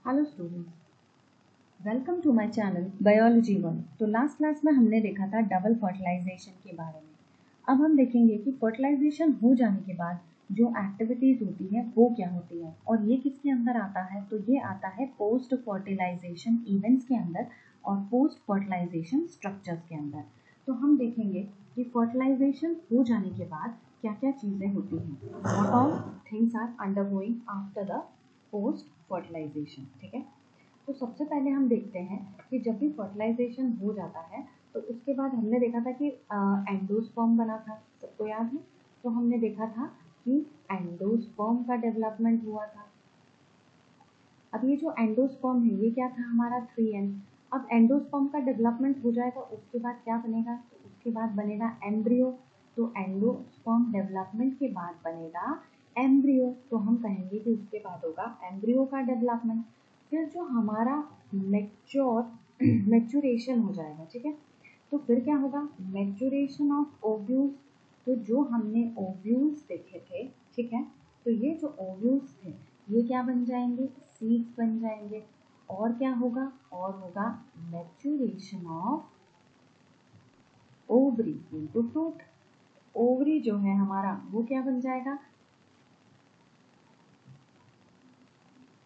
Hello students, welcome to my channel biology one. तो last class में हमने देखा था डबल फर्टिलाइजेशन के बारे में। अब हम देखेंगे कि फर्टिलाइजेशन हो जाने के बाद जो एक्टिविटीज़ होती है वो क्या होती है, और ये किसके अंदर आता है। तो ये आता है पोस्ट फर्टिलाइजेशन इवेंट्स के अंदर और पोस्ट फर्टिलाइजेशन स्ट्रक्चर्स के अंदर। तो हम देखेंगे कि फर्टिलाइजेशन हो जाने के बाद क्या क्या चीज़ें होती हैं, what all things are undergoing after the post fertilization. ठीक है, तो सबसे पहले हम देखते हैं कि जब भी फर्टिलाइजेशन हो जाता है तो उसके बाद हमने देखा था कि एंडोस्पर्म बना था, सबको याद है। तो हमने देखा था कि एंडोस्पर्म का डेवलपमेंट हुआ था। अब ये जो एंडोस्पर्म है ये क्या था, हमारा 3n। अब एंडोस्पर्म का डेवलपमेंट हो जाएगा, उसके बाद क्या बनेगा, तो उसके बाद बनेगा एम्ब्रियो। तो एंडोस्पर्म डेवलपमेंट के बाद बनेगा एम्ब्रियो। तो हम कहेंगे कि उसके बाद होगा एम्ब्रियो का डेवलपमेंट। फिर जो हमारा मैच्योरेशन हो जाएगा, ठीक है। तो फिर क्या होगा, मैच्योरेशन ऑफ ओव्यूल्स। तो जो हमने ओव्यूल्स देखे थे, ठीक है, तो ये जो ओव्यूल्स थे ये क्या बन जाएंगे, सीड्स बन जाएंगे। और क्या होगा, और होगा maturation of ovary into fruit. Ovary जो है हमारा वो क्या बन जाएगा,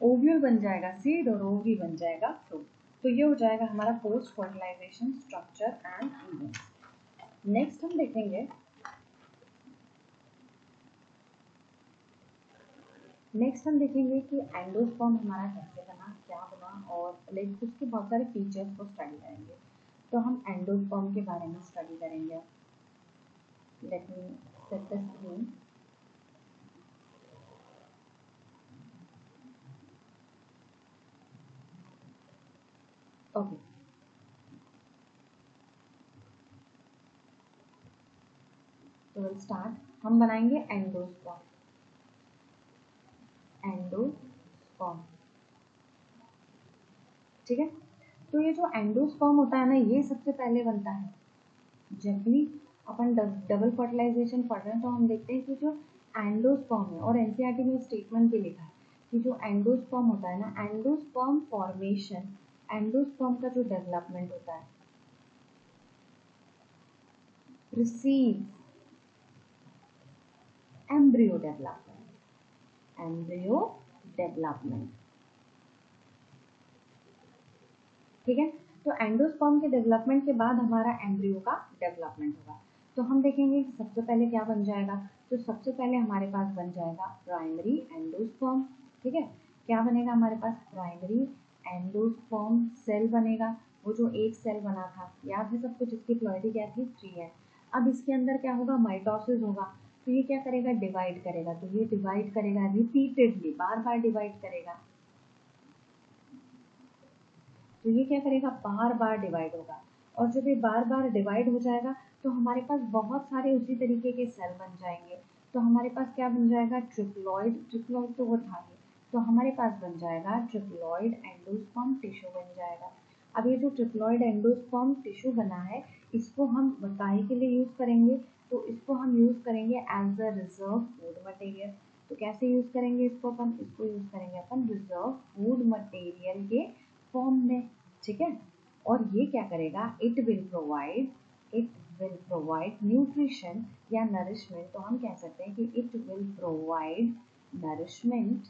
ओव्यूल बन जाएगा सीड, और ओवरी बन जाएगा फ्रूट। तो ये हो जाएगा हमारा post fertilization structure and events. Next हम देखेंगे, कि एंडोस्पर्म हमारा कैसे बना, क्या बना, और लाइक उसके बहुत सारे फीचर्स को स्टडी करेंगे। तो हम एंडोस्पर्म के बारे में स्टडी करेंगे। Let me set the screen. Okay, तो विल स्टार्ट। हम बनाएंगे एंडोस्पर्म। ठीक है, तो ये जो एंडोस्पर्म होता है ना, ये सबसे पहले बनता है जब भी अपन डबल फर्टिलाइजेशन पढ़ रहे हैं। तो हम देखते हैं कि जो एंडोस्पर्म है, और एनसीईआरटी में स्टेटमेंट भी लिखा है कि जो एंडोस्पर्म होता है ना, एंडोस्पर्म फॉर्मेशन, एंडोस्पर्म का जो डेवलपमेंट होता है प्रीसीड्स एम्ब्रियो डेवलपमेंट। ठीक है, तो एंडोस्पर्म के डेवलपमेंट के बाद हमारा एम्ब्रियो का डेवलपमेंट होगा। तो हम देखेंगे कि सबसे पहले क्या बन जाएगा। तो सबसे पहले हमारे पास बन जाएगा प्राइमरी एंडोस्पर्म। ठीक है, क्या बनेगा हमारे पास, प्राइमरी एंडोस्पर्म सेल बनेगा। वो जो एक सेल बना था, याद है सबको, जिसकी प्लॉइडी क्या थी, 3n। अब इसके अंदर क्या होगा, माइटोसिस होगा। तो ये क्या करेगा, डिवाइड करेगा। तो ये डिवाइड करेगा रिपीटेडली, बार बार डिवाइड करेगा। तो ये क्या करेगा, बार बार डिवाइड होगा। और जब ये बार बार डिवाइड हो जाएगा तो हमारे पास बहुत सारे उसी तरीके के सेल बन जाएंगे। तो हमारे पास क्या बन जाएगा, ट्रिप्लॉइड तो वो था ही। तो हमारे पास बन जाएगा ट्रिप्लॉइड एंडोस्पर्म टिश्यू बन जाएगा। अब ये जो ट्रिप्लॉइड एंडोस्पर्म टिश्यू बना है, इसको हम काहे के लिए यूज करेंगे, तो इसको हम यूज करेंगे as a reserve food material. तो कैसे यूज करेंगे इसको, इसको यूज करेंगे अपन रिजर्व फूड मटेरियल के फॉर्म में। ठीक है, और ये क्या करेगा, इट विल प्रोवाइड न्यूट्रिशन या नरिशमेंट। तो हम कह सकते हैं कि it will provide nourishment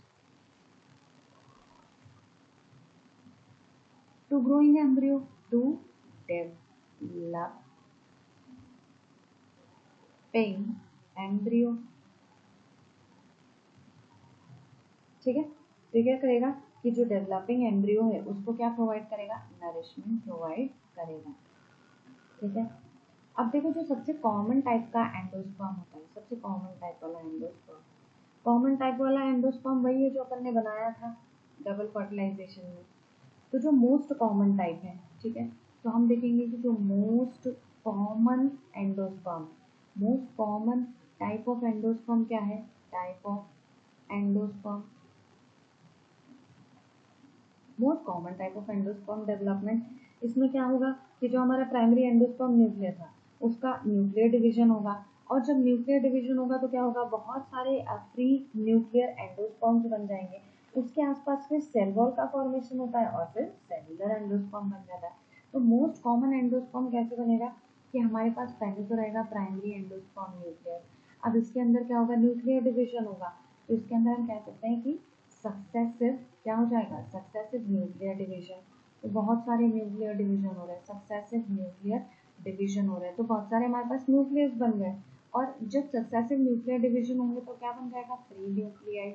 to growing embryo to developing embryo. ठीक है, तो क्या करेगा कि जो डेवलपिंग एम्ब्रियो है उसको क्या प्रोवाइड करेगा, नरिशमेंट प्रोवाइड करेगा। ठीक है, अब देखो जो सबसे कॉमन टाइप का एंडोस्पर्म होता है, सबसे कॉमन टाइप वाला एंडोस्पर्म वही है जो अपन ने बनाया था डबल फर्टिलाइजेशन में। तो जो मोस्ट कॉमन टाइप है, ठीक है, तो हम देखेंगे कि जो most common type of endosperm क्या है, type of endosperm, most common type of endosperm development. इसमें क्या होगा कि जो हमारा प्राइमरी एंडोस्पर्म न्यूक्लियर था उसका न्यूक्लियर डिवीजन होगा। और जब न्यूक्लियर डिवीजन होगा तो क्या होगा, बहुत सारे फ्री न्यूक्लियर एंडोस्पर्म्स बन जाएंगे। उसके आसपास फिर सेल वॉल का फॉर्मेशन होता है और फिर सेल्यूलर एंडोस्पर्म बन जाता है। तो मोस्ट कॉमन एंडोस्पर्म कैसे बनेगा कि हमारे पास पहले तो रहेगा प्राइमरी एंडोस्पर्म न्यूक्लियस। अब इसके अंदर क्या होगा, न्यूक्लियर डिवीजन होगा, तो इसके अंदर हम कह सकते हैं कि सक्सेसिव क्या हो जाएगा, सक्सेसिव न्यूक्लियर डिवीजन। तो बहुत सारे न्यूक्लियर डिवीजन हो रहे हैं, सक्सेसिव न्यूक्लियर डिवीजन हो रहे हैं, तो बहुत सारे हमारे पास न्यूक्लियस बन गए। और जब सक्सेसिव न्यूक्लियर डिवीजन होंगे तो क्या बन जाएगा, फ्री न्यूक्लियाई।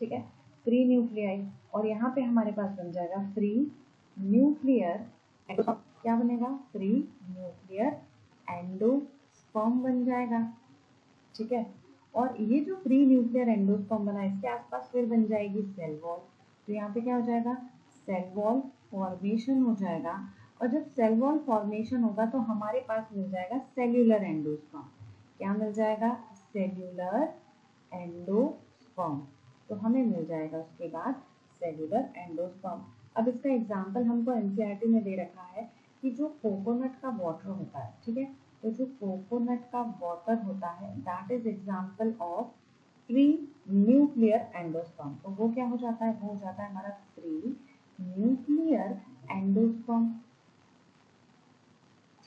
ठीक है, फ्री न्यूक्लियाई। और यहाँ पे हमारे पास बन जाएगा फ्री न्यूक्लियर, क्या बनेगा, फ्री न्यूक्लियर एंडोस्पर्म बन जाएगा। ठीक है, और ये जो फ्री न्यूक्लियर एंडोस्पर्म बना इसके आसपास फिर बन जाएगी सेल वॉल। तो यहाँ पे क्या हो जाएगा, सेल वॉल फॉर्मेशन हो जाएगा। और जब सेल वॉल फॉर्मेशन होगा तो हमारे पास मिल जाएगा सेल्यूलर एंडोस्पर्म। क्या मिल जाएगा, सेल्यूलर एंडोस्पर्म। तो हमें मिल जाएगा उसके बाद सेल्यूलर एंडोस्पर्म। अब इसका एग्जाम्पल हमको एनसीईआरटी में दे रखा है कि जो कोकोनट का वाटर होता है, ठीक है, तो जो कोकोनट का वाटर होता है that is example of free nuclear endosperm. तो वो क्या हो जाता है, वो हो जाता है हमारा फ्री न्यूक्लियर एंडोस्पर्म।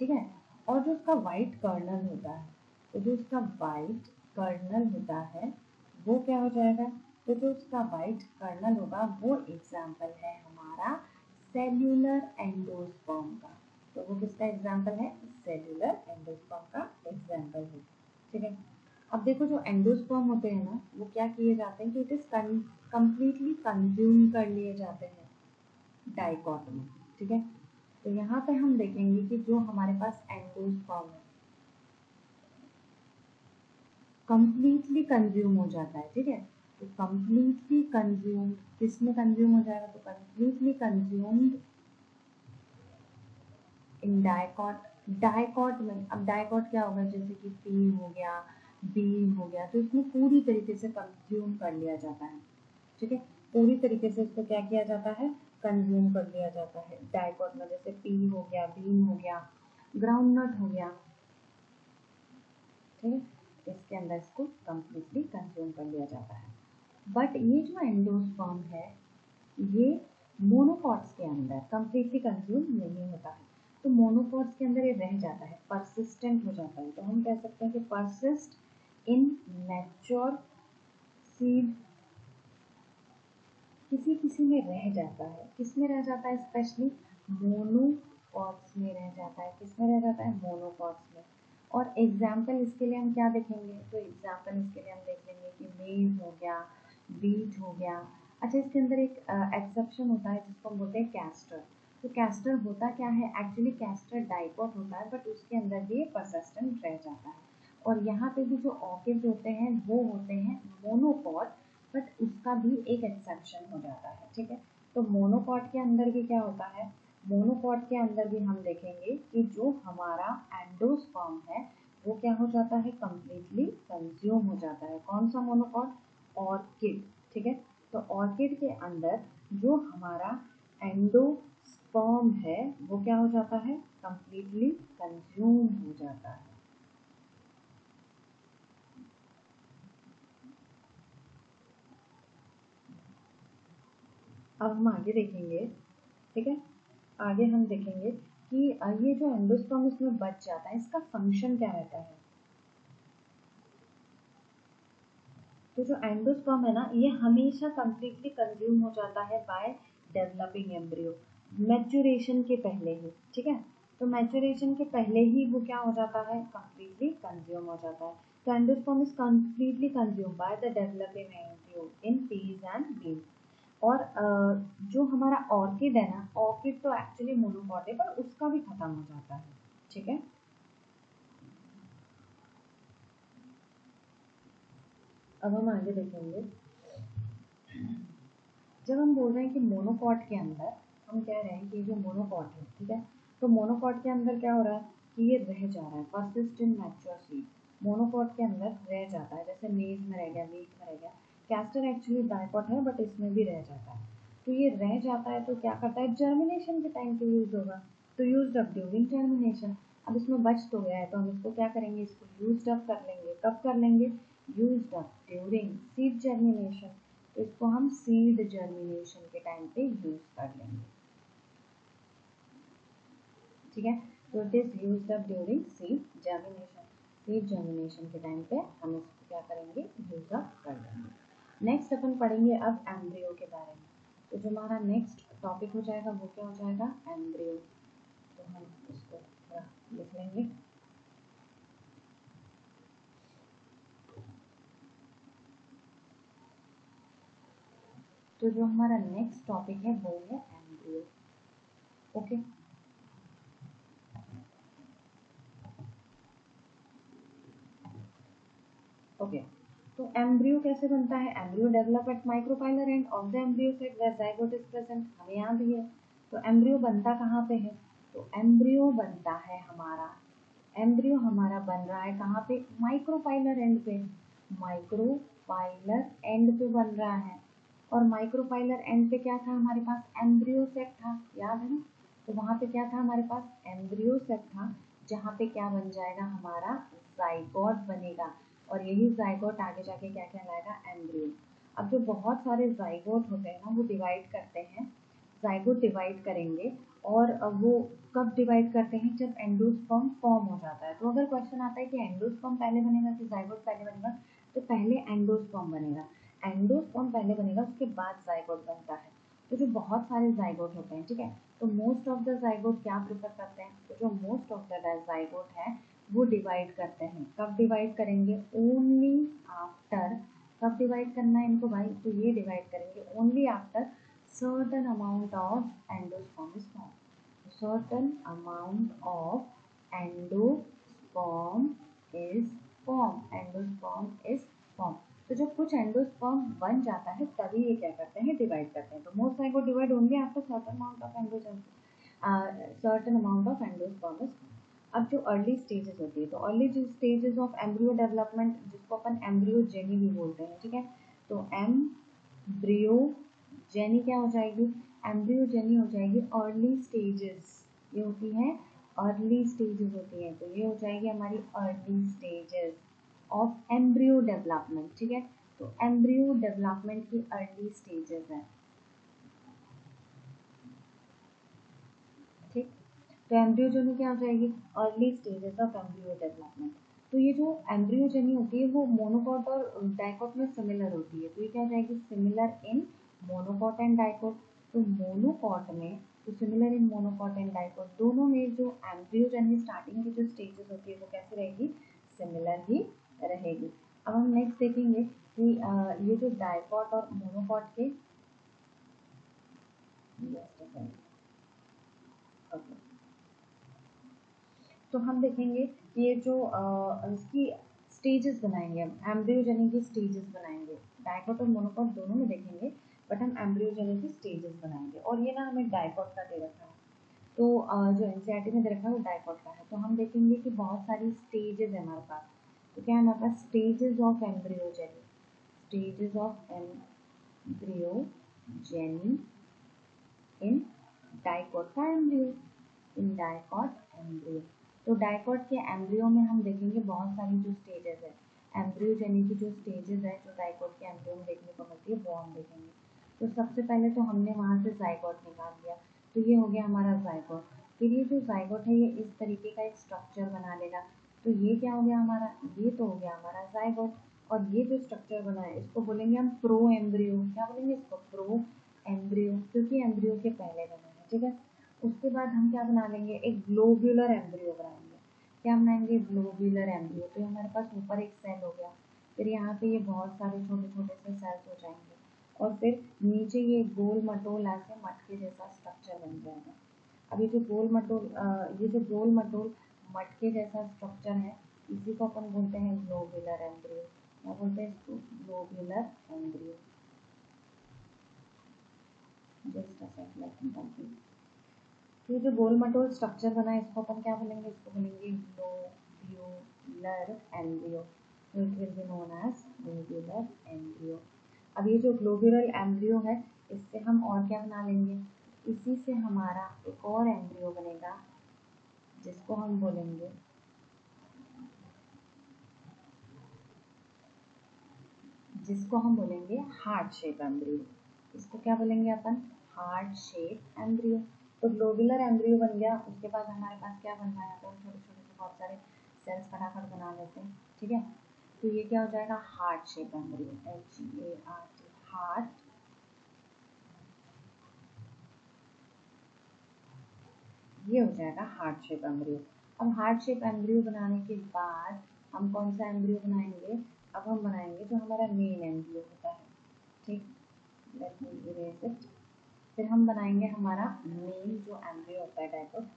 ठीक है, और जो उसका वाइट कर्नल होता है, तो जो उसका वाइट कर्नल होता है वो क्या हो जाएगा, तो जो उसका वाइट कर्नल होगा वो एग्जाम्पल है हमारा सेल्यूलर एंडोस्पर्म का। तो वो किसका एग्जाम्पल है, सेल्यूलर एंडोस्पर्म का एग्जाम्पल है। ठीक है, अब देखो जो एंडोस्पर्म होते हैं ना वो क्या किए जाते हैं कि इट इज कंप्लीटली कंज्यूम कर लिए जाते हैं डाइकॉट में। ठीक है, तो यहाँ पे हम देखेंगे कि जो हमारे पास एंडोस्पर्म है कंप्लीटली कंज्यूम हो जाता है। ठीक है, तो कंप्लीटली कंज्यूम किसमें कंज्यूम हो जाएगा, तो completely consumed in dicot. Dicot में अब डाइकॉट क्या होगा, जैसे कि पी हो गया, बी हो गया, तो इसमें पूरी तरीके से कंज्यूम कर लिया जाता है। ठीक है, पूरी तरीके से इसको क्या किया जाता है, कंज्यूम कर लिया जाता है डाइकॉट में। जैसे पी हो गया, बीन हो गया, ग्राउंडनट हो गया। ठीक है, इसके अंदर इसको कंप्लीटली कंज्यूम कर लिया जाता है। बट ये जो एंडोस्पर्म है ये मोनोकॉट्स के अंदर कंप्लीटली कंज्यूम नहीं होता है। तो मोनोकॉट्स के अंदर ये रह जाता है, परसिस्टेंट हो जाता है। तो हम कह सकते हैं कि परसिस्ट इन मैच्योर सीड, किसी किसी में रह जाता है। किस में रह जाता है, स्पेशली मोनोकॉट्स में रह जाता है। किस में रह जाता है, मोनोकॉट्स में। और एग्जाम्पल इसके लिए हम क्या देखेंगे, तो एग्जाम्पल इसके लिए हम देख लेंगे कि मेज हो गया, बीट हो गया। अच्छा, इसके अंदर एक एक्सेप्शन होता है जिसको हम बोलते हैं कैस्टर। तो कैस्टर होता क्या है, एक्चुअली कैस्टर डाइकॉट होता है बट उसके अंदर भी परसिस्टेंट रह जाता है। और यहाँ पे भी जो ऑर्किड होते हैं वो होते हैं मोनोकॉट, बट उसका भी एक एक्सेप्शन हो जाता है। ठीक है, तो मोनोकॉट के अंदर भी क्या होता है, मोनोकॉट के अंदर भी हम देखेंगे कि जो हमारा एंडोस्पर्म है वो क्या हो जाता है, कंप्लीटली कंज्यूम हो जाता है। कौन सा मोनोकॉट, ऑर्किड। ठीक है, तो ऑर्किड के अंदर जो हमारा एंडोस्पर्म है वो क्या हो जाता है, कंप्लीटली कंज्यूम हो जाता है। अब हम आगे देखेंगे। ठीक है, आगे हम देखेंगे कि ये जो एंडोस्पर्म इसमें बच जाता है इसका फंक्शन क्या रहता है। तो जो एंडोस्पर्म है ना ये हमेशा कंप्लीटली कंज्यूम हो जाता है बाय डेवलपिंग एम्ब्रियो, मैच्योरेशन के पहले ही। ठीक है, तो मैच्योरेशन के पहले ही वो क्या हो जाता है, कंप्लीटली कंज्यूम हो जाता है। तो endosperm is completely consume by the developing embryo in peas and beans. और जो हमारा ऑर्किड है ना, ऑर्किड तो एक्चुअली मोनोकॉट है पर उसका भी खत्म हो जाता है। ठीक है, अब हम आगे देखेंगे। जब हम बोल रहे हैं कि मोनोकॉट के अंदर हम कह रहे हैं कि जो मोनोकॉट है, ठीक है, तो मोनोकॉट के अंदर क्या हो रहा है कि ये रह जा रहा है, persist in mature seed. Monocot के अंदर रह जाता है, जैसे मेज में रह गया, वीट में रह गया। कैस्टर एक्चुअली डाइकॉट है बट इसमें भी रह जाता है। तो ये रह जाता है तो क्या करता है, जर्मिनेशन के टाइम पे यूज होगा, तो यूज अप ड्यूरिंग जर्मिनेशन। अब इसमें बच तो गया है तो हम इसको क्या करेंगे, इसको यूज अप कर लेंगे। कब कर लेंगे, use up during seed germination. इसको हम सीड जर्मिनेशन के टाइम पे यूज कर लेंगे, ठीक है। तो it is used up during seed germination, seed germination के टाइम पे हम इसको क्या करेंगे, यूज अप कर लेंगे। नेक्स्ट अपन पढ़ेंगे अब एम्ब्रियो के बारे में। तो जो हमारा नेक्स्ट टॉपिक हो जाएगा वो क्या हो जाएगा, एम्ब्रियो। तो हम इसको थोड़ा लिख लेंगे। तो जो हमारा नेक्स्ट टॉपिक है वो है एम्ब्रियो, ओके। ओके, तो एम्ब्रियो कैसे बनता है, embryo develop at micropylar end of the embryo set where zygote is present, हमें याद ही है। तो एम्ब्रियो बनता कहाँ पे है, तो एम्ब्रियो बनता है हमारा, एम्ब्रियो हमारा बन रहा है कहाँ पे, माइक्रोपाइलर एंड पे, माइक्रोपाइलर एंड पे बन रहा है। और माइक्रोपाइलर एंड पे क्या था हमारे पास, एम्ब्रियो सेट था, याद है ना। तो वहाँ पे क्या था हमारे पास, एम्ब्रियो सेट था, जहाँ पे क्या बन जाएगा हमारा, जाइगोट बनेगा। और यही जाइगोट आगे जाके क्या कहलाएगा, एम्ब्रियो। अब जो बहुत सारे जाइगोट होते हैं ना वो डिवाइड करते हैं, जाइगोट डिवाइड करेंगे, और वो कब डिवाइड करते हैं, जब एंडोस्पर्म फॉर्म हो जाता है। तो अगर क्वेश्चन आता है कि एंडोस्पर्म पहले बनेगा कि जाइगोट पहले बनेगा, तो पहले एंडोस्पर्म बनेगा, एंडोस्पर्म पहले बनेगा, उसके बाद जाइगोट बनता है। तो जो बहुत सारे जाइगोट होते हैं, ठीक है, तो मोस्ट ऑफ द जाइगोट क्या प्रेफर करते हैं, तो जो मोस्ट ऑफ द जाइगोट है वो डिवाइड करते हैं, कब डिवाइड करेंगे, ओनली आफ्टर, कब डिवाइड करना है इनको भाई, तो ये डिवाइड करेंगे only after certain amount of endosperm is formed. Certain amount of endosperm is formed. Endosperm is formed. तो जब कुछ एंडोस्पर्म बन जाता है तभी ये क्या करते हैं, डिवाइड करते हैं। तो most zygote divide only after certain amount of endosperm is. अब जो अर्ली स्टेजेस होती है, तो early stages of embryo development, जिसको अपन एम्ब्रियोजेनी भी बोलते हैं, ठीक है। तो एम्ब्रियोजेनी क्या हो जाएगी, एम्ब्रियोजेनी हो जाएगी अर्ली स्टेजेस, ये होती है अर्ली स्टेजेस होती है, तो ये हो जाएगी हमारी early stages of embryo development, ठीक है। तो एम्ब्रियो डेवलपमेंट की अर्ली स्टेजेस है, ठीक। तो एम्ब्रियोजेनी क्या हो जाएगी, early stages of embryo development. तो ये जो एम्ब्रियोजेनी होती है वो मोनोकॉट और डाइकॉट में सिमिलर होती है, तो ये क्या हो जाएगी, similar in monocot and dicot. तो मोनोकॉट में, तो similar in monocot and dicot, दोनों में जो एम्ब्रियोजेनी स्टार्टिंग की जो स्टेजेस होती है वो कैसी रहेगी, सिमिलर ही रहेगी। अब हम नेक्स्ट देखेंगे कि ये जो डाइकॉट और मोनोकॉट के, ओके, तो हम देखेंगे ये जो इसकी स्टेजेस बनाएंगे, हम एम्ब्रियोजेनी की स्टेजेस बनाएंगे, डाइकॉट और मोनोकॉट दोनों में देखेंगे, बट हम एम्ब्रियोजेनी की स्टेजेस बनाएंगे। और ये ना हमें डाइकॉट का दे रखा है, तो जो एनसीईआरटी में दे रखा है वो डाइकॉट का है। तो हम देखेंगे कि बहुत सारी स्टेजेस है हमारे पास, तो क्या है हमारे पास, stages of embryogeny, stages of embryogeny in dicot का एम्ब्रियो, इन डाइकॉट एम्ब्रियो। तो डाइकॉट के एम्ब्रियो में हम देखेंगे बहुत सारी जो स्टेजेस है, एम्ब्रियोजेनी की जो स्टेजेस है जो डाइकॉट के एम्ब्रियो में देखने को मिलती है वो हम देखेंगे। तो सबसे पहले तो हमने वहाँ से जाइगोट निकाल दिया, तो ये हो गया हमारा जाइगोट। फिर ये जो जाइगोट है ये इस तरीके का एक स्ट्रक्चर बना लेगा, तो ये क्या हो गया हमारा, ये तो हो गया हमारा जाइगोट। और ये जो स्ट्रक्चर बना है इसको बोलेंगे हम प्रो एम्ब्रियो, क्या बोलेंगे इसको, प्रो एम्ब्रियो, क्योंकि एम्ब्रियो के पहले बना है, ठीक है। उसके बाद हम क्या बना लेंगे, एक ग्लोब्यूलर एम्ब्रियो बनाएंगे, क्या बनाएंगे, ग्लोब्यूलर एम्ब्रियो। तो हमारे पास ऊपर एक सेल हो गया, फिर यहाँ पे ये बहुत सारे छोटे छोटे से सेल्स हो जाएंगे, और फिर नीचे ये गोल मटोल ऐसे मटके जैसा स्ट्रक्चर बन जाएगा। अब ये जो गोल मटोल ये जो गोल मटोल मटके जैसा स्ट्रक्चर है इसी को अपन बोलते हैं ग्लोब्यूलर एम्ब्रियो। क्या बोलते हैं इसको, globular embryo. Just a second, ये जो गोल मटोल स्ट्रक्चर बना है इसको अपन क्या बोलेंगे, इसको बोलेंगे ग्लोब्यूलर एम्ब्रियो, तो it will be known as globular embryo. अब ये जो ग्लोब्यूलर एम्ब्रियो है इससे हम और क्या बना लेंगे, इसी से हमारा एक और एम्ब्रियो बनेगा जिसको हम बोलेंगे जिसको हम बोलेंगे हार्ट शेप एम्ब्रियो। इसको क्या बोलेंगे अपन? Heart shape embryo. तो ग्लोबुलर एम्ब्रियो बन गया। उसके बाद हमारे पास क्या बन रहा है? तो छोटे छोटे से बहुत सारे सेल्स फटाफट बना लेते हैं, ठीक है। तो ये क्या हो जाएगा? Heart shape embryo, HART, heart. ये हो जाएगा हार्ट शेप एम्ब्रियो। अब हार्ट शेप एम्ब्रियो बनाने के बाद हम कौन सा एम्ब्रियो बनाएंगे? अब हम बनाएंगे जो हमारा मेन एम्ब्रियो होता है, ठीक। Let me erase it. फिर हम बनाएंगे हमारा मेन जो एम्ब्रियो होता है डाइकोट।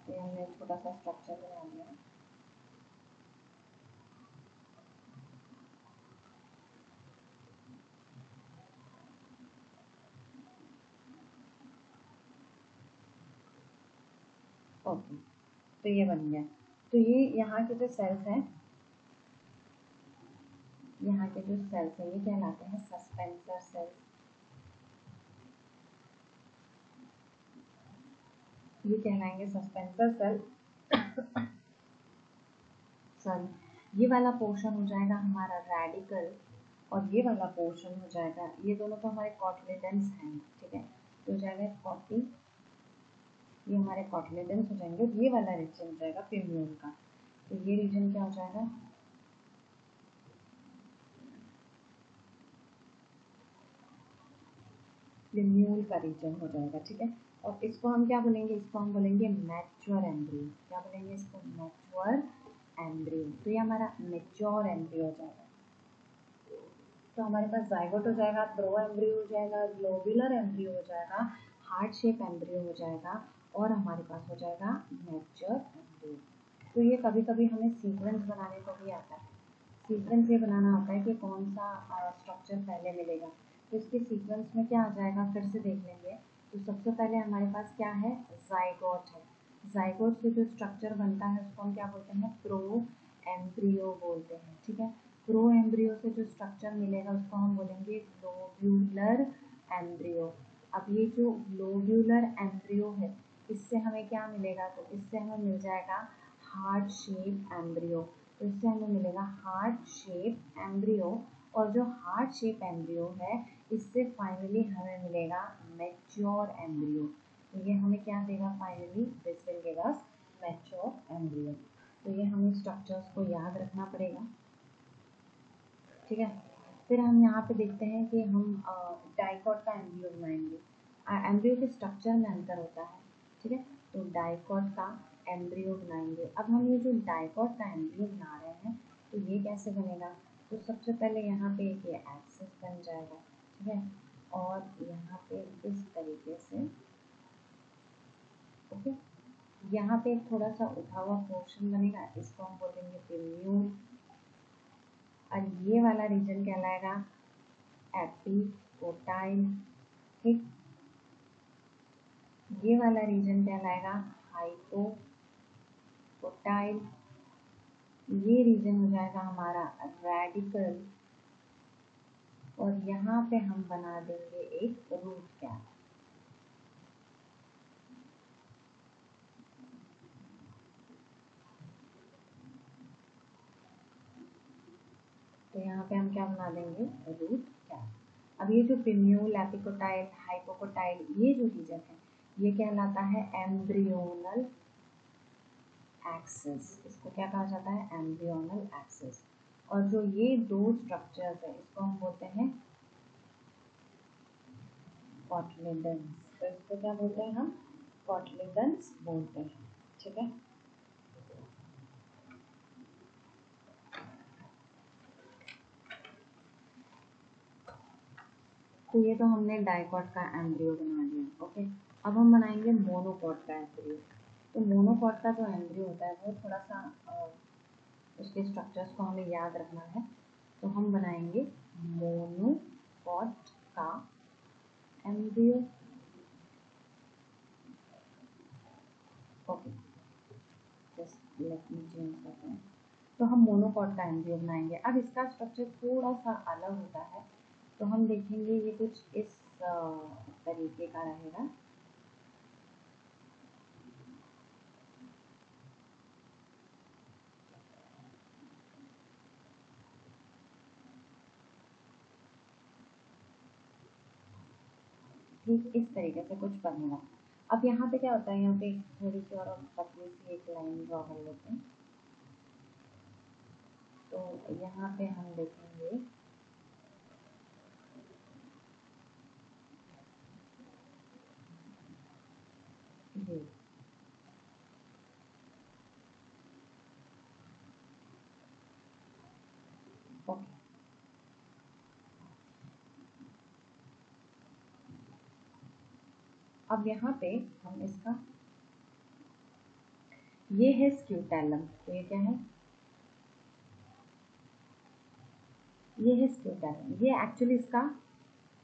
ये हमने छोटा सा स्ट्रक्चर बना लिया। ओके, तो ये बन गया। तो ये यहाँ के जो सेल्स हैं, यहाँ के जो सेल्स हैं ये कहलाते हैं सस्पेंसर सेल्स। ये कहलाएंगे सस्पेंसर सेल। सॉरी, ये वाला पोर्शन हो जाएगा हमारा रेडिकल और ये वाला पोर्शन हो जाएगा, ये दोनों तो हमारे कॉटलेडेंस हैं, ठीक है। तो हो जाएगा कॉटी, ये हमारे कॉटलेडेंस हो जाएंगे। ये वाला रीजन हो जाएगा पिम्यूल का। तो ये रीजन क्या हो जाएगा? पिम्यूल का रीजन हो जाएगा, ठीक है। और इसको हम क्या बोलेंगे? इसको हम बोलेंगे मैच्योर एम्ब्रियो। क्या बोलेंगे इसको? Mature embryo. तो ये हमारा मैच्योर एम्ब्रियो हो जाएगा। तो हमारे पास जाइगोट हो जाएगा, प्रो एम्ब्रियो हो जाएगा, ग्लोबुलर एम्ब्रियो हो जाएगा, हार्ट शेप एम्ब्रियो हो जाएगा और हमारे पास हो जाएगा मैच्योर एम्ब्रियो। तो ये कभी कभी हमें सीक्वेंस बनाने को भी आता है। सीक्वेंस ये बनाना होता है कि कौन सा स्ट्रक्चर पहले मिलेगा। तो इसके सीक्वेंस में क्या आ जाएगा, फिर से देख लेंगे। तो सबसे पहले हमारे पास क्या है? जाइगोट है। जाइगोट से जो स्ट्रक्चर बनता है उसको हम क्या बोलते हैं? प्रो एम्ब्रियो बोलते हैं, ठीक है। प्रो एम्ब्रियो से जो स्ट्रक्चर मिलेगा उसको हम बोलेंगे ग्लोब्यूलर एम्ब्रियो। अब ये जो ग्लोब्यूलर एम्ब्रियो है इससे हमें क्या मिलेगा? तो इससे हमें मिल जाएगा हार्ट शेप एम्ब्रियो। तो इससे हमें मिलेगा हार्ट शेप एम्ब्रियो। और जो हार्ट शेप एम्ब्रियो है इससे फाइनली हमें मिलेगा मैच्योर एम्ब्रियो। तो ये हमें क्या देगा finally? This will give us mature embryo. तो ये हमें स्ट्रक्चर्स को याद रखना पड़ेगा, ठीक है। फिर हम यहाँ पे देखते हैं कि हम डाइकॉट का एम्ब्रियो बनाएंगे। एम्ब्रियो के स्ट्रक्चर में अंतर होता है, ठीक है। तो डाइकॉट का एम्ब्रियो बनाएंगे। अब हम ये जो डाइकॉट का एम्ब्रियो बना रहे हैं तो ये कैसे बनेगा? तो सबसे पहले यहाँ पे एक ये एक्सिस बन जाएगा, ठीक है। और यहाँ पे इस तरीके से, ओके। यहाँ पे एक थोड़ा सा उठा हुआ पोर्शन बनेगा, इसको हम बोलेंगे पिन्यूल। और ये वाला रीजन कहलाएगा एपिकोटाइल, ठीक। ये वाला रीजन कहलाएगा हाइपोकोटाइल। ये रीजन हो जाएगा हमारा रेडिकल। और यहाँ पे हम बना देंगे एक रूट कैप। तो यहाँ पे हम क्या बना देंगे? Root cap. अब ये जो पिन्यूल, एपिकोटाइल, हाइपोकोटाइल ये जो रीजन है ये कहलाता है एम्ब्रियोनल एक्सिस। इसको क्या कहा जाता है? Embryonal axis. और जो ये दो स्ट्रक्चर्स है इसको हम बोलते हैं कॉटलेडेंस। तो इसको क्या बोलते हैं हम? कॉटलेडेंस बोलते हैं, ठीक है। तो ये तो हमने डाइकॉट का एम्ब्रियो बना लिया, ओके। अब हम बनाएंगे मोनोकॉट का एम्ब्रियो। तो मोनोकॉट का जो एम्ब्रियो होता है वो थोड़ा सा उसके स्ट्रक्चर्स को हमें याद रखना है। तो हम बनाएंगे मोनोकॉट का embryo, okay. Just let me change करते हैं। तो हम मोनोकॉट का एम्ब्रियो बनाएंगे। अब इसका स्ट्रक्चर थोड़ा सा अलग होता है। तो हम देखेंगे ये कुछ इस तरीके का रहेगा। ठीक इस तरीके से कुछ बनेगा। अब यहाँ पे क्या होता है, यहाँ पे थोड़ी सी और पतली सी एक लाइन ड्रॉ कर लेते हैं। तो यहाँ पे हम देखेंगे ये ओके। अब यहाँ पे हम इसका, ये है स्क्यूटेलम, तो ये क्या है, ये है स्क्यूटेलम। ये एक्चुअली इसका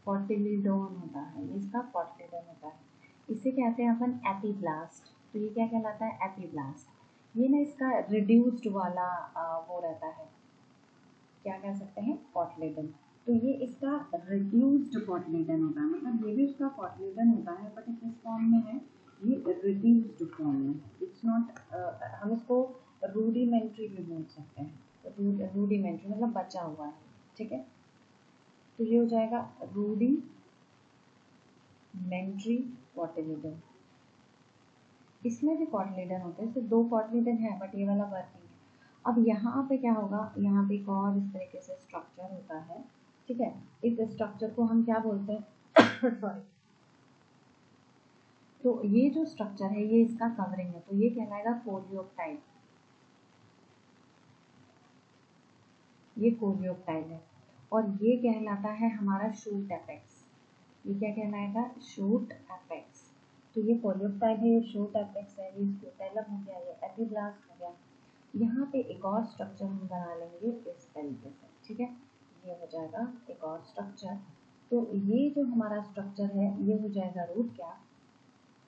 कॉटिलीडोन होता है, ये इसका कॉटिलीडोन होता है। इसे कहते हैं अपन एपीब्लास्ट। तो ये क्या कहलाता है, एपीब्लास्ट। ये ना इसका रिड्यूस्ड वाला वो रहता है, क्या कह सकते हैं, कॉटिलीडन। तो ये इसका रिड्यूस्ड कॉटिलीडन होता है, मतलब ये भी उसका कॉटिलीडन होता है बट किस फॉर्म में है, ये रिड्यूस्ड फॉर्म में। इट्स नॉट, हम इसको रूडिमेंट्री भी बोल सकते हैं। रूडिमेंट्री मतलब बचा हुआ है, ठीक है। तो ये हो जाएगा रूडिमेंट्री कॉटिलीडन। इसमें भी कॉटिलीडन होते हैं, इसमें 2 कॉटिलीडन है बट ये वाला वर्किंग है। अब यहाँ पे क्या होगा, यहाँ पे एक और इस तरीके से स्ट्रक्चर होता है, ठीक है। इस स्ट्रक्चर को हम क्या बोलते हैं सॉरी। तो ये जो स्ट्रक्चर है ये इसका कवरिंग है, तो ये कहलाएगा कोलियोप्टाइड। ये कोलियोप्टाइड है और ये कहलाता है हमारा शूट एपेक्स। ये क्या कहलाएगा, शूट एपेक्स। तो ये कोलियोप्टाइड है, ये शूट एपेक्स है, ये स्क्यूटेलम हो गया, ये एपीब्लास्ट हो गया। यहाँ पे एक और स्ट्रक्चर हम बना लेंगे इस तरीके से, ठीक है। ये हो जाएगा एक और स्ट्रक्चर। तो ये जो हमारा स्ट्रक्चर है ये हो जाएगा रूट कैप।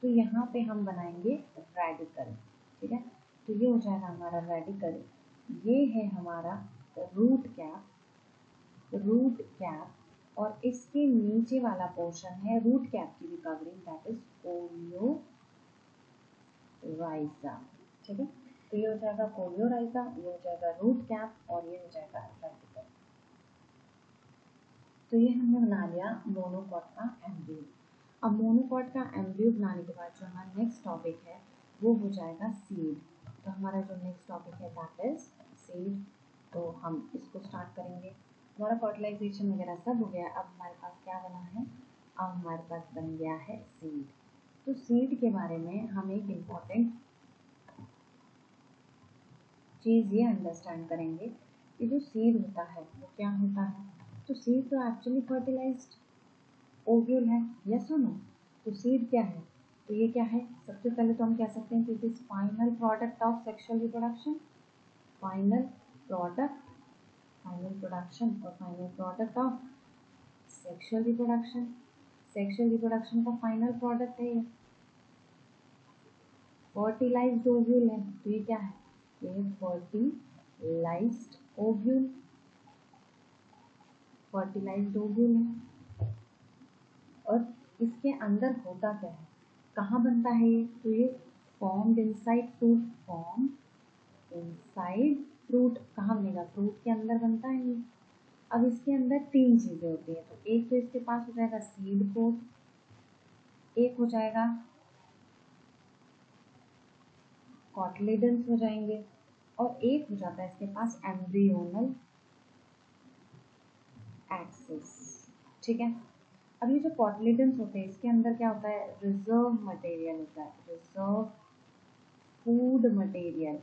तो यहाँ पे हम बनाएंगे रेडिकल, ठीक है। तो ये हो जाएगा हमारा रेडिकल। ये है हमारा रूट कैप, रूट कैप। और इसके नीचे वाला पोर्शन है रूट कैप की भी कवरिंग, दैट इज कोलियोराइजा, ठीक है। तो ये हो जाएगा कोलियोराइजा, ये हो जाएगा रूट कैप और ये हो जाएगा रेडिकल। तो ये हमने बना लिया मोनोकॉट का एम्ब्रियो। अब मोनोकॉट का एम्ब्रियो बनाने के बाद जो हमारा नेक्स्ट टॉपिक है वो हो जाएगा सीड। तो हमारा जो नेक्स्ट टॉपिक है दैट इज सीड। तो हम इसको स्टार्ट करेंगे। हमारा फर्टिलाइजेशन वगैरह सब हो गया। अब हमारे पास क्या बना है, अब हमारे पास बन गया है सीड। तो सीड के बारे में हम एक इम्पॉर्टेंट चीज़ ये अंडरस्टैंड करेंगे कि जो सीड होता है वो क्या होता है। तो सीड तो एक्चुअली फर्टिलाइज्ड ओव्यूल है, यस और नो। तो सीड क्या है, तो ये क्या है, सबसे पहले तो हम कह सकते हैं कि it is final product of sexual reproduction. Final product, final production और final product of sexual reproduction. Sexual reproduction का फाइनल प्रोडक्ट है ये, फर्टिलाइज्ड ओव्यूल है। तो ये क्या है, ये फर्टिलाइज्ड ओव्यूल, फर्टिलाइज्ड ओव्यूल है। और इसके अंदर होता क्या है, कहाँ बनता है ये, तो ये formed inside fruit, form inside fruit. कहाँ बनेगा, फ्रूट के अंदर बनता है ये। अब इसके अंदर 3 चीज़ें होती है। तो एक तो इसके पास हो जाएगा सीड कोट, एक हो जाएगा कॉटिलीडन्स हो जाएंगे और एक हो जाता है इसके पास एम्ब्रियोनल एक्सिस, ठीक है। अब ये जो कॉटिलीडन्स होते हैं इसके अंदर क्या होता है, रिजर्व मटेरियल होता है, रिजर्व फूड मटेरियल,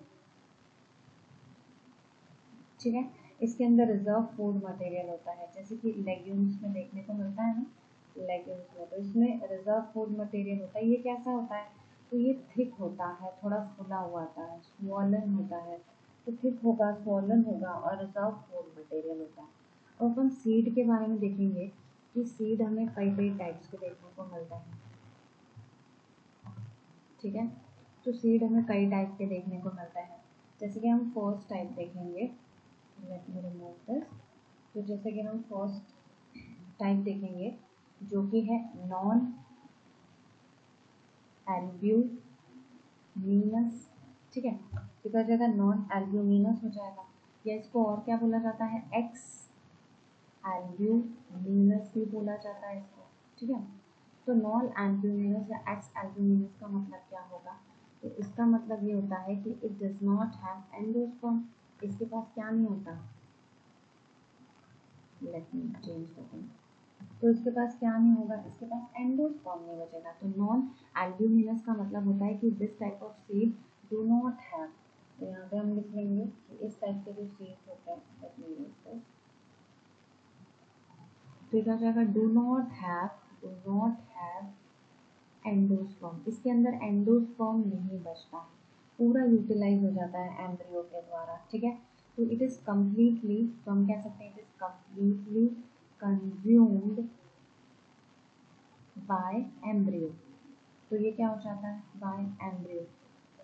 ठीक है। इसके अंदर रिजर्व फूड मटेरियल होता है, जैसे कि लेग्यूम्स में देखने को मिलता है ना, लेग्यूम्स में। तो इसमें रिजर्व फूड मटेरियल होता है। ये कैसा होता है, तो ये थिक होता है, थोड़ा फुला हुआ होता है, स्वॉलन होता है। तो थिक होगा, स्वॉलन होगा और रिजर्व फूड मटेरियल होता है। अब अपन सीड के बारे में देखेंगे कि सीड हमें कई कई टाइप्स के देखने को मिलते हैं, ठीक है। तो सीड हमें कई टाइप के देखने को मिलता है। जैसे कि हम फर्स्ट टाइप देखेंगे, लेट मी रिमूव दिस। तो जैसे कि हम फर्स्ट टाइप देखेंगे जो कि है नॉन एल्ब्यूमिनस, ठीक है। कितना जगह नॉन एल्ब्यूमिनस हो जाएगा, या इसको और क्या बोला जाता है, एक्स एल्ब्यूमिनस भी बोला जाता है इसको, ठीक है। तो नॉन एल्ब्यूमिनस या एक्स एल्ब्यूमिनस का मतलब क्या होगा? तो इसका मतलब ये होता है कि it does not have endosperm. इसके पास क्या नहीं होता? Let me change the thing. तो इसके पास क्या नहीं होगा? इसके पास एंडोस्पर्म नहीं बचेगा। तो नॉन एल्ब्यूमिनस का मतलब होता है कि this type of seed do not have. तो यहाँ पे हम लिख लेंगे कि इस टाइप के जो सीड्स होते हैं, लेट मी यूज दिस। तो क्या हो जाएगा? Do not have endosperm. इसके अंदर एंडोस्पर्म नहीं बचता, पूरा यूटिलाइज हो जाता है एम्ब्रियो के द्वारा। ठीक है, तो इट इज कम्प्लीटली, तो हम कह सकते हैं it is completely consumed by embryo. तो ये क्या हो जाता है? Bye embryo.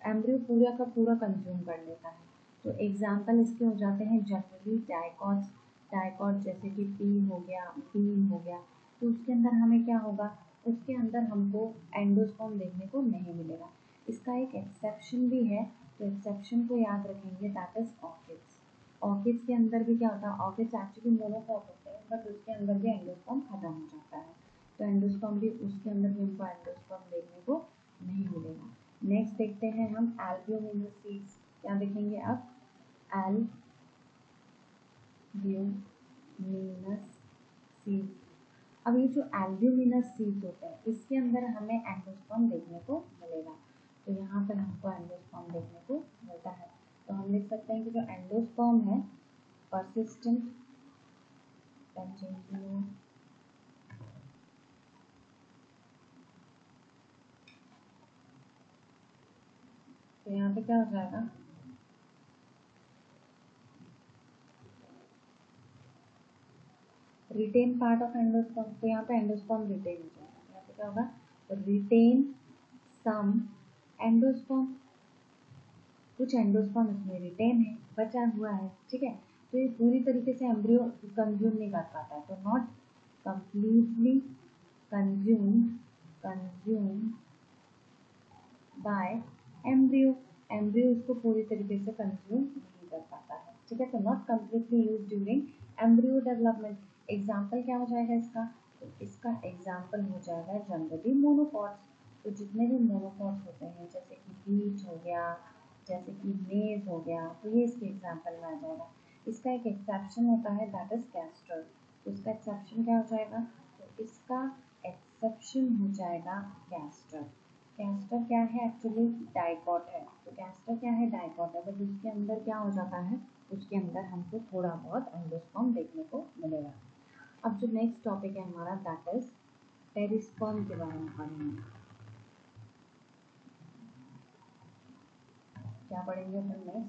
एम्ब्रियो पूरा का पूरा कंज्यूम कर लेता है। तो एग्जाम्पल इसके हो जाते हैं जनरली डाइकॉट्स। डाइकॉट जैसे कि पी हो गया, बीन हो गया। तो उसके अंदर हमें क्या होगा? उसके अंदर हमको एंडोस्पर्म देखने को नहीं मिलेगा। इसका एक एक्सेप्शन भी है, तो एक्सेप्शन को याद रखेंगे, दैट इज ऑर्किड्स। ऑर्किड्स के अंदर भी क्या होता है? ऑर्किड्स एक्चुअली मोनोकॉट होते हैं, बट उसके अंदर भी एंडोस्पर्म खत्म हो जाता है। तो एंडोस्पर्म भी, उसके अंदर भी हमको एंडोस्पर्म देखने को नहीं मिलेगा। नेक्स्ट देखते हैं हम एल्ब्यूमिनस सीड्स। क्या देखेंगे अब? Albuminous seeds. अब ये जो एल्ब्यूमिनस सीड्स होते हैं, इसके अंदर हमें एंडोस्पर्म देखने को मिलेगा। तो यहाँ पर हमको एंडोस्पर्म देखने को मिलता है। तो हम लिख सकते हैं कि जो एंडोस्पर्म है परसिस्टेंट कंटिन्यू तो यहाँ पे क्या हो जाएगा? Retain part of endosperm. तो यहाँ पे एंडोस्पर्म रिटेन हो जाएगा। यहाँ पे क्या होगा? रिटेन सम एंडोस्पर्म। कुछ एंडोस्पर्म इसमें रिटेन है, बचा हुआ है। ठीक है, तो ये पूरी तरीके से एम्ब्रियो कंज्यूम नहीं कर पाता है। तो not completely consume bye embryo. Embryo इसको पूरी तरीके से कंज्यूम नहीं कर पाता है। ठीक है, तो not completely use during embryo development. Example क्या हो जाएगा इसका? तो इसका एग्जाम्पल हो जाएगा जनरली मोनोकॉट्स। तो जितने भी मोनोकॉट्स होते हैं, जैसे कि बीट हो गया, जैसे कि मेज हो गया, तो ये इसके एग्जाम्पल में आ जाएगा। इसका एक एक्सेप्शन होता है, दैट इज कैस्टर। तो इसका एक्सेप्शन क्या हो जाएगा? तो इसका एक्सेप्शन हो जाएगा कैस्टर। कैस्टर क्या है? एक्चुअली डाइकॉट है। तो कैस्टर क्या है? डाइकॉट है, बट उसके अंदर क्या हो जाता है? उसके अंदर हमको थोड़ा बहुत एंडोस्पर्म देखने को मिलेगा। अब जो नेक्स्ट टॉपिक है हमारा, दैट इज पेरिस्पर्म के बारे में पढ़ेंगे। क्या पढ़ेंगे अपन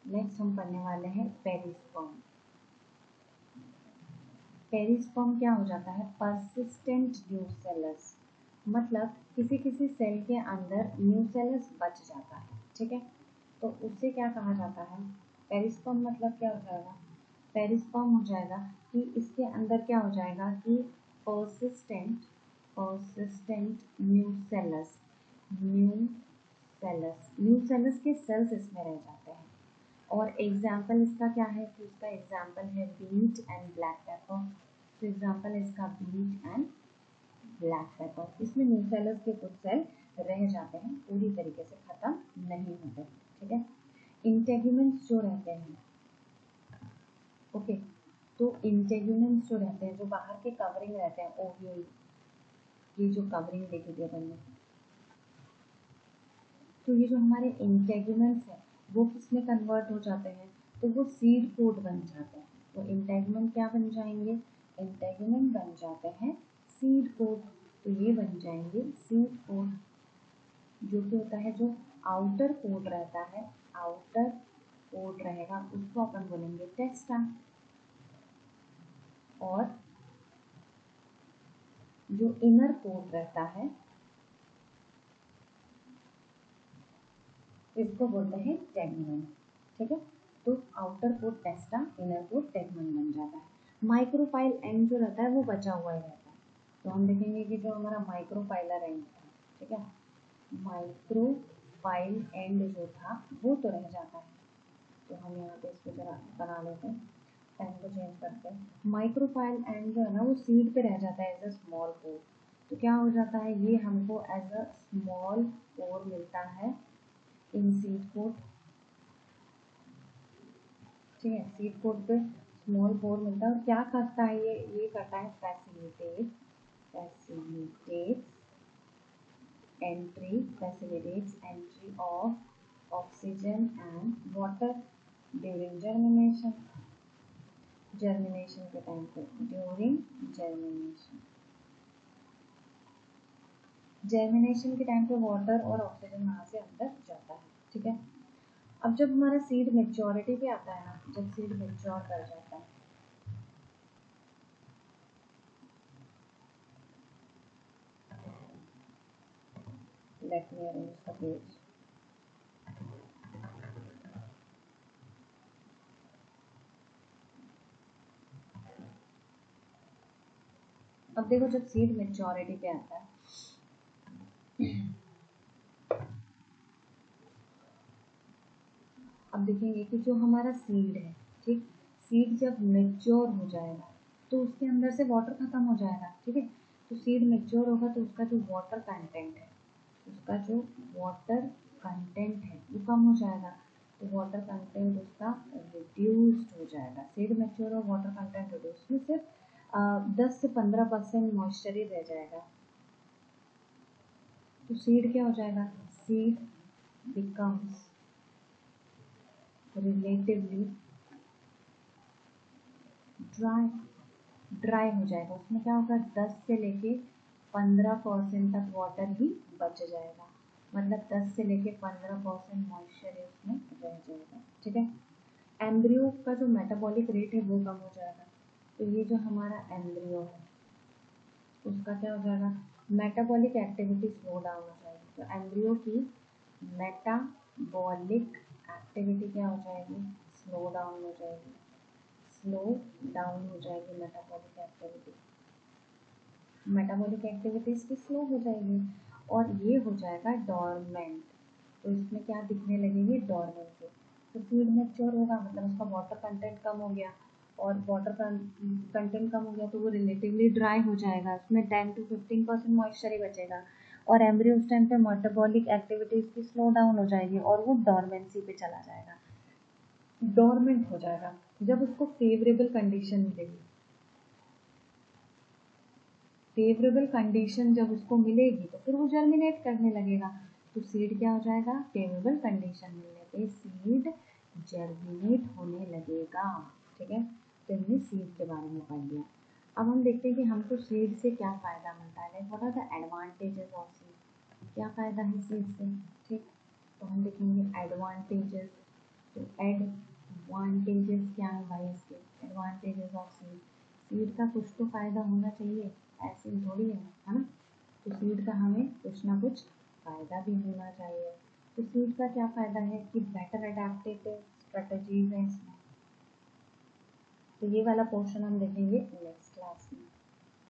नेक्स्ट हम पढ़ने वाले हैं पेरिस्पर्म। पेरिस्पर्म क्या हो जाता है? Persistent nucellus. मतलब किसी किसी सेल के अंदर न्यूसेलस बच जाता है। ठीक है, तो उससे क्या कहा जाता है? पेरिस्पर्म मतलब क्या हो जाएगा? पेरिस्पर्म हो जाएगा कि इसके अंदर क्या हो जाएगा कि परसिस्टेंट न्यूसेलस के सेल्स इसमें रह जाते हैं। और एग्जाम्पल इसका क्या है? तो इसका एग्जाम्पल है बीट एंड ब्लैक पेपर। तो एग्जाम्पल है इसका बीट एंड ब्लैक पेपर। इसमें न्यूसेलस के कुछ सेल रह जाते हैं, पूरी तरीके से खत्म नहीं होते। ठीक है, इंटेगुमेंट्स जो रहते हैं, ओके, तो इंटेगुमेंट्स जो रहते हैं, जो बाहर के कवरिंग रहते हैं, ओव्यूल, ये जो कवरिंग देखी थी अपन ने, तो ये जो हमारे इंटेगुमेंट्स हैं वो किसमें कन्वर्ट हो जाते हैं? तो वो सीड कोट बन जाते हैं। तो इंटेगुमेंट क्या बन जाएंगे? इंटेगुमेंट बन जाते हैं सीड कोट। तो ये बन जाएंगे सीड कोट, जो कि होता है जो आउटर कोट रहता है, आउटर कोट रहेगा, उसको अपन बोलेंगे टेस्टा। और जो इनर कोट रहता है, इसको बोलते हैं टेगमेंट। ठीक है, तो outer coat टेस्टा, inner coat tegmen बन जाता है। माइक्रोफाइल एंड जो रहता है वो बचा हुआ ही रहता है। तो हम देखेंगे कि जो हमारा माइक्रोफाइलर एंड था, ठीक है, माइक्रोफाइल एंड जो था वो तो रह जाता है। तो हम यहाँ पे इसको जरा बना लेते हैं, पेन को चेंज करते हैं। माइक्रोफाइल एंड जो है ना वो सीड पे रह जाता है एज अ स्मॉल कोट। तो क्या हो जाता है, ये हमको एज अ स्मॉल पोर मिलता है इन सीड कोट। ठीक है, सीड कोट पे स्मॉल पोर मिलता है और क्या करता है, ये करता है facilitates entry of oxygen and water during germination के टाइम पे, जर्मिनेशन के टाइम पे वाटर और ऑक्सीजन वहाँ से अंदर जाता है। ठीक है, अब जब हमारा सीड मेच्योरिटी पे आता है ना, जब सीड मेच्योर कर जाता है, let me arrange the page. अब देखो, जब सीड मेच्योरिटी पे आता है, अब देखेंगे कि जो हमारा सीड है, ठीक, सीड जब मेच्योर हो जाएगा तो उसके अंदर से वाटर खत्म हो जाएगा। ठीक है, तो सीड मेच्योर होगा तो उसका जो वाटर कंटेंट है वो कम हो जाएगा, तो वाटर कंटेंट उसका रिड्यूस्ड हो जाएगा। सीड मेच्योर और वाटर कंटेंट रिड्यूस में सिर्फ 10 से 15% मॉइस्चर ही रह जाएगा। तो सीड क्या हो जाएगा, सीड बिकम्स रिलेटिवली ड्राई हो जाएगा। उसमें क्या होगा, 10 से लेके 15% तक वाटर ही बच जाएगा, मतलब 10 से लेके 15% मॉइस्चर उसमें रह जाएगा। ठीक है, एम्ब्रियो का जो मेटाबॉलिक रेट है वो कम हो जाएगा। तो ये जो हमारा एम्ब्रियो है उसका क्या हो जाएगा, मेटाबॉलिक एक्टिविटी स्लो डाउन हो जाएगी। तो एम्ब्रियो की मेटाबॉलिक एक्टिविटी क्या हो जाएगी, स्लो डाउन हो जाएगी मेटाबॉलिक एक्टिविटीज की स्लो हो जाएगी और ये हो जाएगा डॉर्मेंट। तो इसमें क्या दिखने लगेगी, डॉर्मेंट। तो सीड मैच्योर होगा मतलब उसका वाटर कंटेंट कम हो गया, और वाटर कंटेंट कम हो गया तो वो रिलेटिवली ड्राई हो जाएगा, उसमें 10 to 15% मॉइस्चर ही बचेगा, और एम्ब्रियो उस टाइम पे मेटाबॉलिक एक्टिविटीज की स्लो डाउन हो जाएगी और वो डॉर्मेंसी पे चला जाएगा, डोरमेंट हो जाएगा। जब उसको फेवरेबल कंडीशन मिलेगी, फेवरेबल कंडीशन जब उसको मिलेगी तो फिर वो जर्मिनेट करने लगेगा। तो सीड क्या हो जाएगा, फेवरेबल कंडीशन मिलने पे सीड जर्मिनेट होने लगेगा। ठीक है, तो हमने सीड के बारे में पढ़ लिया। अब हम देखते हैं कि हमको सीड से क्या फ़ायदा मिलता है, like what are the advantages of seed, क्या फ़ायदा है सीड से। ठीक, तो हम देखेंगे एडवांटेजेस। तो एडवांटेजेस क्या है भाई, इसके एडवांटेजेस ऑफ सीड, सीड का कुछ तो फ़ायदा होना चाहिए, ऐसे ही थोड़ी है ना। तो सीड का हमें कुछ ना कुछ फ़ायदा भी होना चाहिए। तो सीड का क्या फ़ायदा है कि बेटर एडेप्टेटिव स्ट्रेटजीज हैं इसमें। तो ये वाला पोर्शन हम देखेंगे नेक्स्ट